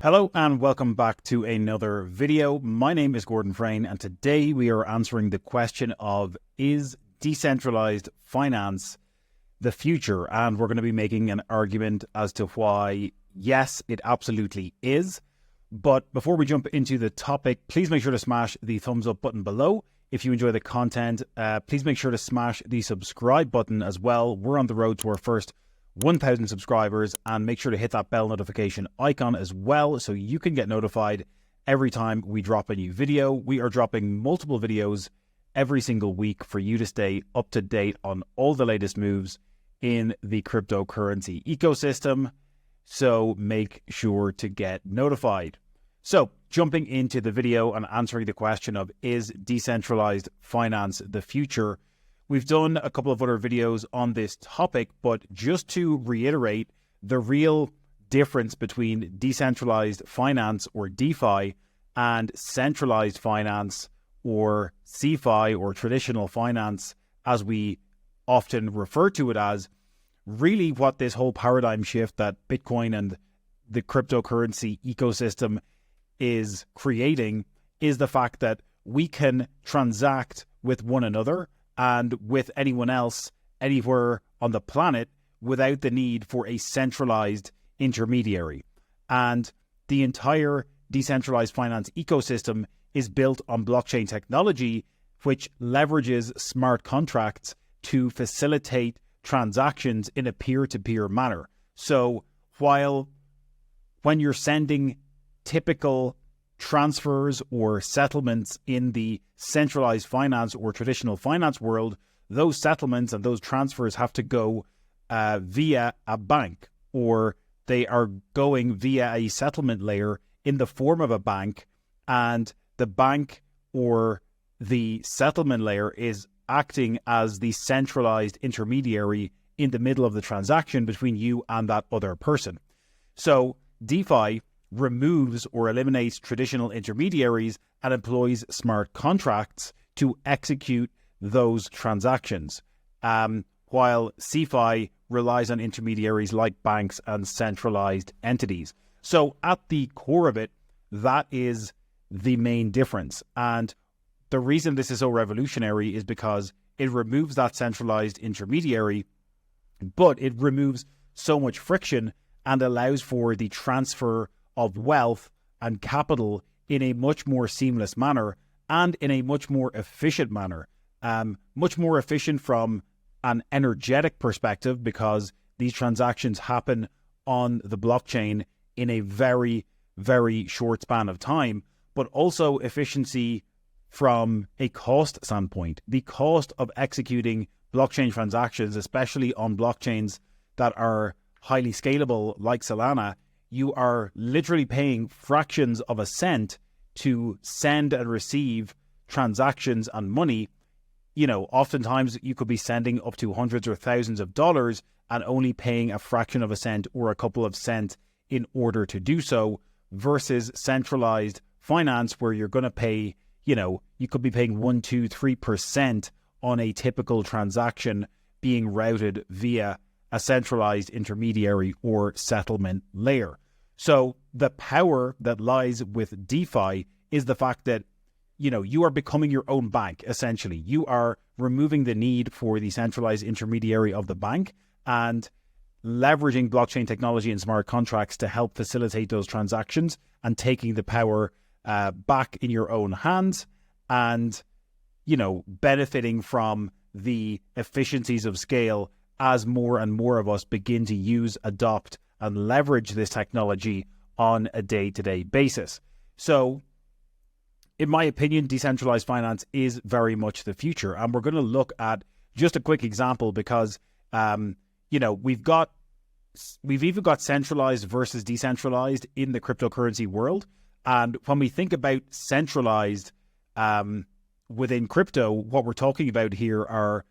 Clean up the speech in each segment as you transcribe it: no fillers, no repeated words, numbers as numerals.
Hello and welcome back to another video. My name is Gordon Frayne and today we are answering the question of, is decentralized finance the future? And we're going to be making an argument as to why, yes, it absolutely is. But before we jump into the topic, please make sure to smash the thumbs up button below. If you enjoy the content, please make sure to smash the subscribe button as well. We're on the road to our first 1,000 subscribers, and make sure to hit that bell notification icon as well so you can get notified every time we drop a new video. We are dropping multiple videos every single week for you to stay up to date on all the latest moves in the cryptocurrency ecosystem. So make sure to get notified. So jumping into the video and answering the question of, is decentralized finance the future? We've done a couple of other videos on this topic, but just to reiterate, the real difference between decentralized finance or DeFi and centralized finance or CeFi or traditional finance, as we often refer to it as, really what this whole paradigm shift that Bitcoin and the cryptocurrency ecosystem is creating is the fact that we can transact with one another and with anyone else anywhere on the planet without the need for a centralized intermediary. And the entire decentralized finance ecosystem is built on blockchain technology, which leverages smart contracts to facilitate transactions in a peer-to-peer manner. So when you're sending typical transfers or settlements in the centralized finance or traditional finance world, those settlements and those transfers have to go via a bank, or they are going via a settlement layer in the form of a bank, and the bank or the settlement layer is acting as the centralized intermediary in the middle of the transaction between you and that other person. So DeFi removes or eliminates traditional intermediaries and employs smart contracts to execute those transactions, while CeFi relies on intermediaries like banks and centralized entities. So at the core of it, that is the main difference. And the reason this is so revolutionary is because it removes that centralized intermediary, but it removes so much friction and allows for the transfer of wealth and capital in a much more seamless manner and in a much more efficient manner. Much more efficient from an energetic perspective, because these transactions happen on the blockchain in a very, very short span of time, but also efficiency from a cost standpoint. The cost of executing blockchain transactions, especially on blockchains that are highly scalable like Solana, you are literally paying fractions of a cent to send and receive transactions and money. You know, oftentimes you could be sending up to hundreds or thousands of dollars and only paying a fraction of a cent or a couple of cents in order to do so, versus centralized finance where you're going to pay, you could be paying 1%, 2%, 3% on a typical transaction being routed via a centralized intermediary or settlement layer. So the power that lies with DeFi is the fact that, you are becoming your own bank, essentially. You are removing the need for the centralized intermediary of the bank and leveraging blockchain technology and smart contracts to help facilitate those transactions and taking the power back in your own hands and, benefiting from the efficiencies of scale as more and more of us begin to use, adopt, and leverage this technology on a day-to-day basis. So, in my opinion, decentralized finance is very much the future. And we're going to look at just a quick example because, we've even got centralized versus decentralized in the cryptocurrency world. And when we think about centralized within crypto, what we're talking about here are,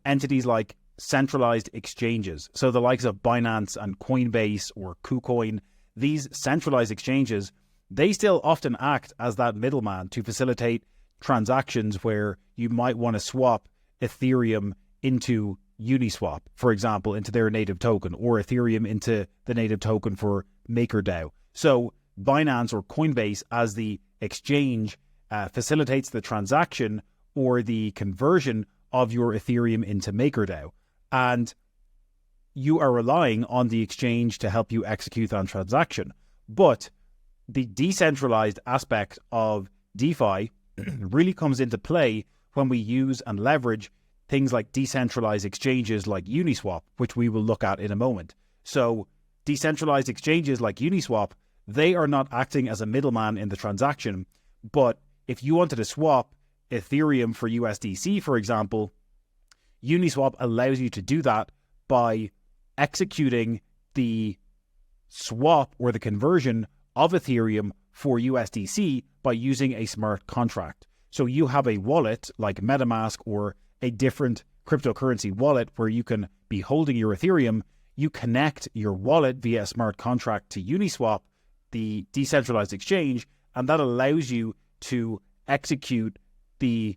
entities like centralized exchanges. So the likes of Binance and Coinbase or KuCoin, these centralized exchanges, they still often act as that middleman to facilitate transactions where you might want to swap Ethereum into Uniswap, for example, into their native token, or Ethereum into the native token for MakerDAO. So Binance or Coinbase as the exchange facilitates the transaction or the conversion of your Ethereum into MakerDAO. And you are relying on the exchange to help you execute that transaction. But the decentralized aspect of DeFi really comes into play when we use and leverage things like decentralized exchanges like Uniswap, which we will look at in a moment. So decentralized exchanges like Uniswap, they are not acting as a middleman in the transaction, but if you wanted to swap Ethereum for USDC, for example, Uniswap allows you to do that by executing the swap or the conversion of Ethereum for USDC by using a smart contract. So you have a wallet like MetaMask or a different cryptocurrency wallet where you can be holding your Ethereum. You connect your wallet via a smart contract to Uniswap, the decentralized exchange, and that allows you to execute the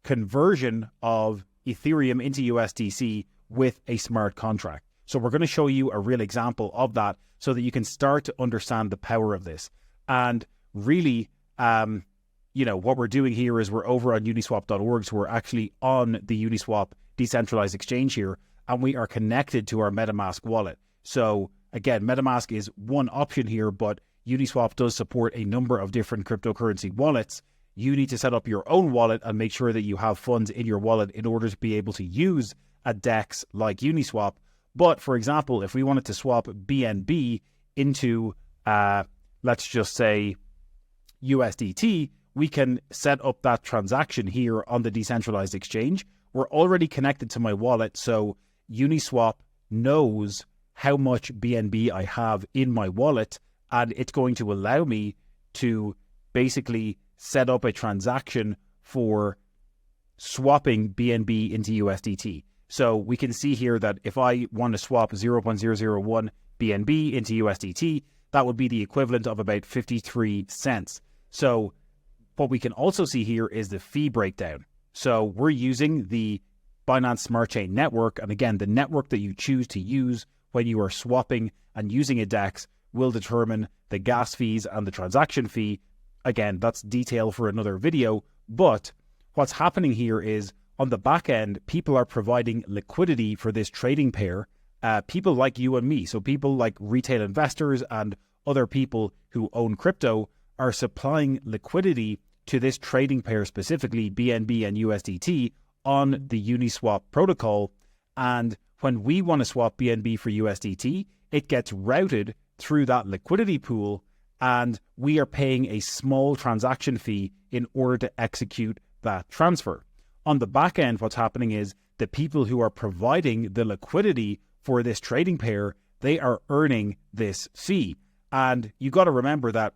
conversion of Ethereum into USDC with a smart contract. So we're going to show you a real example of that so that you can start to understand the power of this. And really, what we're doing here is we're over on uniswap.org, so we're actually on the Uniswap decentralized exchange here, and we are connected to our MetaMask wallet. So again, MetaMask is one option here, but Uniswap does support a number of different cryptocurrency wallets. You need to set up your own wallet and make sure that you have funds in your wallet in order to be able to use a DEX like Uniswap. But for example, if we wanted to swap BNB into, let's just say, USDT, we can set up that transaction here on the decentralized exchange. We're already connected to my wallet, so Uniswap knows how much BNB I have in my wallet, and it's going to allow me to basically set up a transaction for swapping BNB into USDT. So we can see here that if I want to swap 0.001 BNB into USDT, that would be the equivalent of about 53 cents. So what we can also see here is the fee breakdown. So we're using the Binance Smart Chain network. And again, the network that you choose to use when you are swapping and using a DEX will determine the gas fees and the transaction fee. Again, that's detail for another video. But what's happening here is on the back end, people are providing liquidity for this trading pair. People like you and me, so people like retail investors and other people who own crypto are supplying liquidity to this trading pair, specifically BNB and USDT, on the Uniswap protocol. And when we want to swap BNB for USDT, it gets routed through that liquidity pool, and we are paying a small transaction fee in order to execute that transfer. On the back end, what's happening is the people who are providing the liquidity for this trading pair, they are earning this fee. And you got to remember that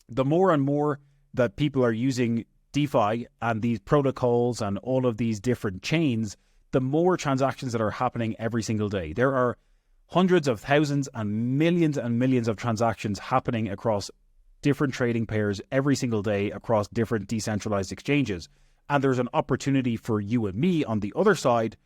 the more and more that people are using DeFi and these protocols and all of these different chains, the more transactions that are happening every single day. There are hundreds of thousands and millions of transactions happening across different trading pairs every single day across different decentralized exchanges. And there's an opportunity for you and me on the other side,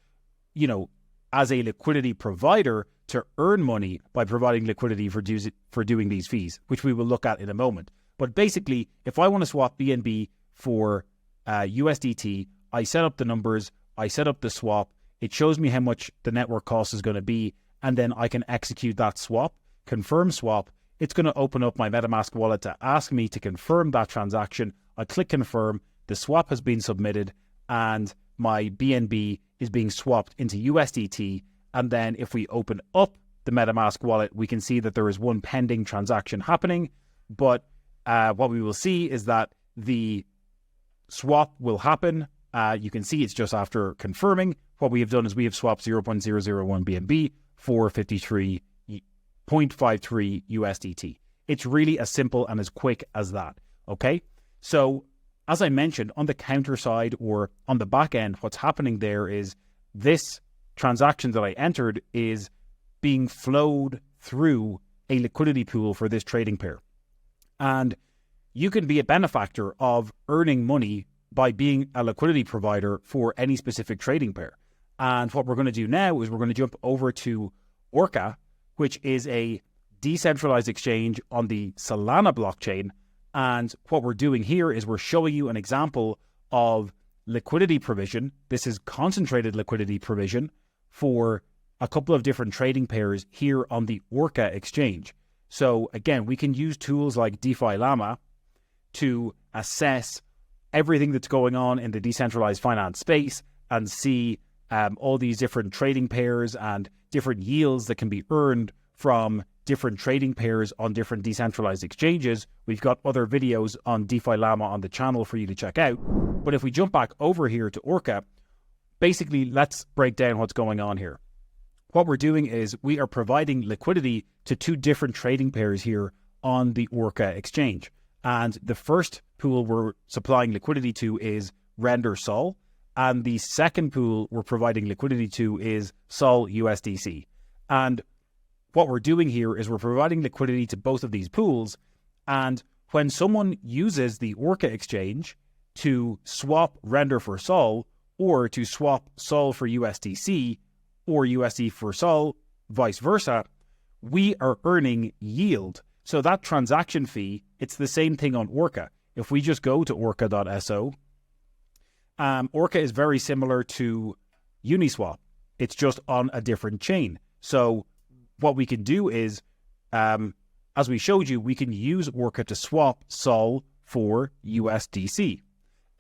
as a liquidity provider, to earn money by providing liquidity for doing these fees, which we will look at in a moment. But basically, if I want to swap BNB for USDT, I set up the numbers, I set up the swap, it shows me how much the network cost is going to be, and then I can execute that swap, confirm swap. It's going to open up my MetaMask wallet to ask me to confirm that transaction. I click confirm, the swap has been submitted, and my BNB is being swapped into USDT. And then if we open up the MetaMask wallet, we can see that there is one pending transaction happening. But what we will see is that the swap will happen. You can see it's just after confirming. What we have done is we have swapped 0.001 BNB for 53.53 USDT. It's really as simple and as quick as that. Okay. So as I mentioned, on the counter side or on the back end, what's happening there is this transaction that I entered is being flowed through a liquidity pool for this trading pair. And you can be a benefactor of earning money by being a liquidity provider for any specific trading pair. And what we're going to do now is we're going to jump over to Orca, which is a decentralized exchange on the Solana blockchain. And what we're doing here is we're showing you an example of liquidity provision. This is concentrated liquidity provision for a couple of different trading pairs here on the Orca exchange. So again, we can use tools like DeFi Llama to assess everything that's going on in the decentralized finance space and see all these different trading pairs and different yields that can be earned from different trading pairs on different decentralized exchanges. We've got other videos on DeFi Llama on the channel for you to check out. But if we jump back over here to Orca, basically let's break down what's going on here. What we're doing is we are providing liquidity to two different trading pairs here on the Orca exchange. And the first pool we're supplying liquidity to is Render Sol. And the second pool we're providing liquidity to is Sol USDC. And what we're doing here is we're providing liquidity to both of these pools. And when someone uses the Orca exchange to swap Render for Sol, or to swap Sol for USDC, or USD for Sol, vice versa, we are earning yield. So that transaction fee, it's the same thing on Orca. If we just go to orca.so, Orca is very similar to Uniswap. It's just on a different chain. So what we can do is, as we showed you, we can use Orca to swap Sol for USDC.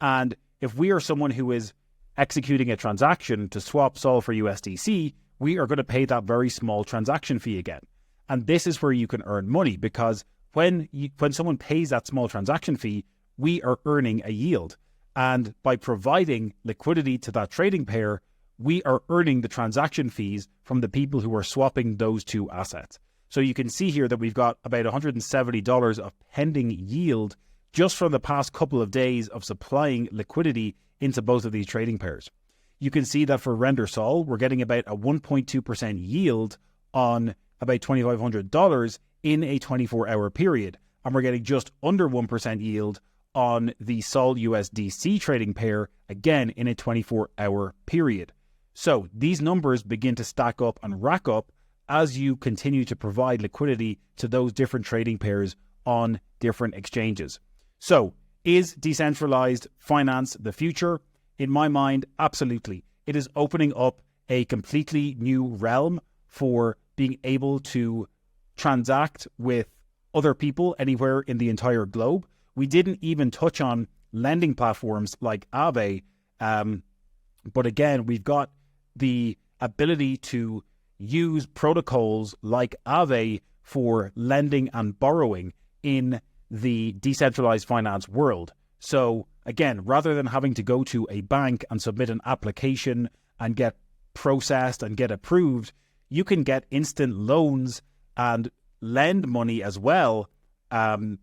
And if we are someone who is executing a transaction to swap Sol for USDC, we are going to pay that very small transaction fee again. And this is where you can earn money, because when someone pays that small transaction fee, we are earning a yield. And by providing liquidity to that trading pair, we are earning the transaction fees from the people who are swapping those two assets. So you can see here that we've got about $170 of pending yield just from the past couple of days of supplying liquidity into both of these trading pairs. You can see that for Render Sol, we're getting about a 1.2% yield on about $2,500 in a 24-hour period. And we're getting just under 1% yield on the Sol USDC trading pair, again, in a 24-hour period. So these numbers begin to stack up and rack up as you continue to provide liquidity to those different trading pairs on different exchanges. So is decentralized finance the future? In my mind, absolutely. It is opening up a completely new realm for being able to transact with other people anywhere in the entire globe. We didn't even touch on lending platforms like Aave, but again, we've got the ability to use protocols like Aave for lending and borrowing in the decentralized finance world. So again, rather than having to go to a bank and submit an application and get processed and get approved, you can get instant loans and lend money as well on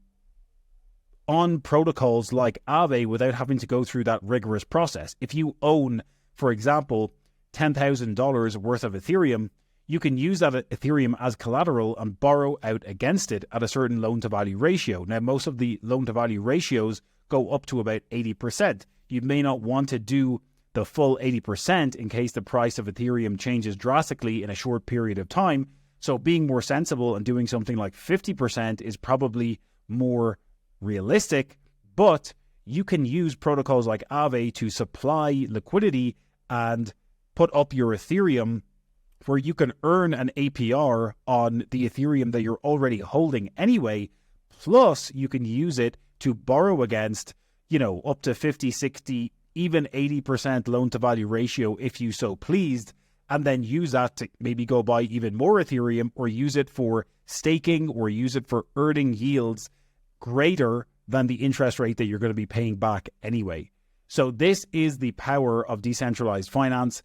protocols like Aave without having to go through that rigorous process. If you own, for example, $10,000 worth of Ethereum, you can use that Ethereum as collateral and borrow out against it at a certain loan-to-value ratio. Now, most of the loan-to-value ratios go up to about 80%. You may not want to do the full 80% in case the price of Ethereum changes drastically in a short period of time. So being more sensible and doing something like 50% is probably more realistic, but you can use protocols like Aave to supply liquidity and put up your Ethereum where you can earn an APR on the Ethereum that you're already holding anyway, plus you can use it to borrow against, up to 50, 60, even 80% loan to value ratio if you so pleased, and then use that to maybe go buy even more Ethereum or use it for staking or use it for earning yields greater than the interest rate that you're going to be paying back anyway. So this is the power of decentralized finance.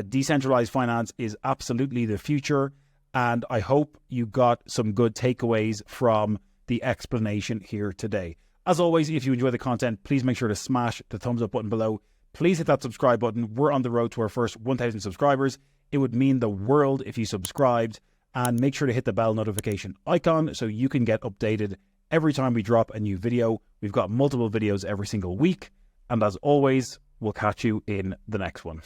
Decentralized finance is absolutely the future, and I hope you got some good takeaways from the explanation here today. As always, if you enjoy the content, please make sure to smash the thumbs up button below. Please hit that subscribe button. We're on the road to our first 1,000 subscribers. It would mean the world if you subscribed, and make sure to hit the bell notification icon so you can get updated every time we drop a new video. We've got multiple videos every single week, and as always, we'll catch you in the next one.